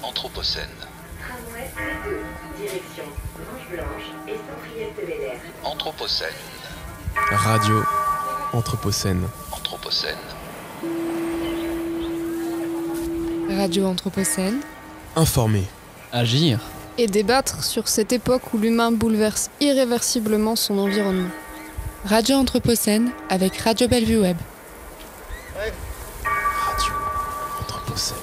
Anthropocène. Tramway C2, direction Manche-Blanche et Saint-Priest-de-Bel-Air. Anthropocène. Radio Anthropocène. Anthropocène. Radio Anthropocène. Informer. Agir. Et débattre sur cette époque où l'humain bouleverse irréversiblement son environnement. Radio Anthropocène avec Radio Bellevue Web. Radio Anthropocène.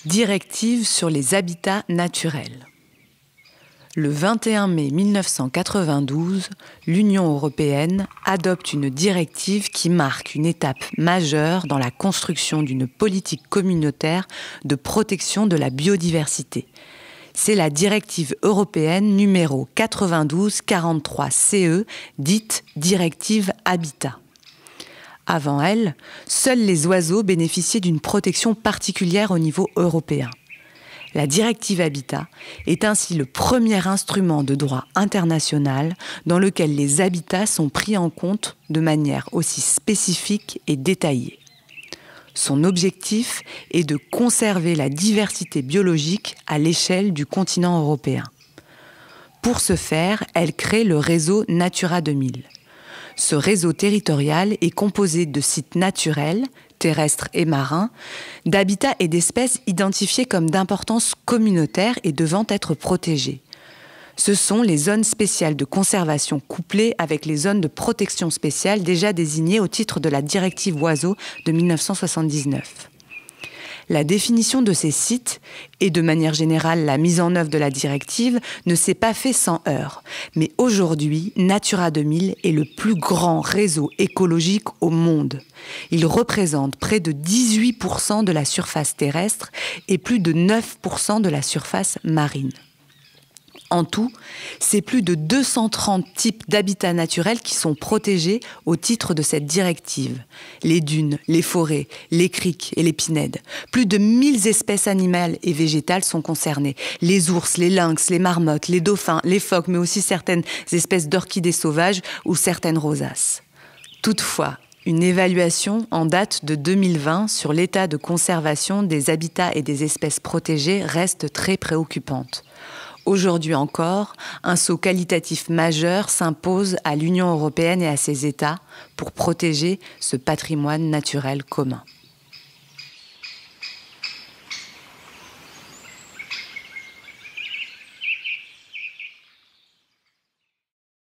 Directive sur les habitats naturels. Le 21 mai 1992, l'Union européenne adopte une directive qui marque une étape majeure dans la construction d'une politique communautaire de protection de la biodiversité. C'est la directive européenne numéro 92-43-CE, dite directive Habitat. Avant elle, seuls les oiseaux bénéficiaient d'une protection particulière au niveau européen. La directive Habitat est ainsi le premier instrument de droit international dans lequel les habitats sont pris en compte de manière aussi spécifique et détaillée. Son objectif est de conserver la diversité biologique à l'échelle du continent européen. Pour ce faire, elle crée le réseau Natura 2000. Ce réseau territorial est composé de sites naturels, terrestres et marins, d'habitats et d'espèces identifiés comme d'importance communautaire et devant être protégés. Ce sont les zones spéciales de conservation couplées avec les zones de protection spéciale déjà désignées au titre de la directive Oiseaux de 1979. La définition de ces sites et de manière générale la mise en œuvre de la directive ne s'est pas fait sans heurts. Mais aujourd'hui, Natura 2000 est le plus grand réseau écologique au monde. Il représente près de 18% de la surface terrestre et plus de 9% de la surface marine. En tout, c'est plus de 230 types d'habitats naturels qui sont protégés au titre de cette directive. Les dunes, les forêts, les criques et les pinèdes. Plus de 1000 espèces animales et végétales sont concernées. Les ours, les lynx, les marmottes, les dauphins, les phoques, mais aussi certaines espèces d'orchidées sauvages ou certaines rosaces. Toutefois, une évaluation en date de 2020 sur l'état de conservation des habitats et des espèces protégées reste très préoccupante. Aujourd'hui encore, un saut qualitatif majeur s'impose à l'Union européenne et à ses États pour protéger ce patrimoine naturel commun.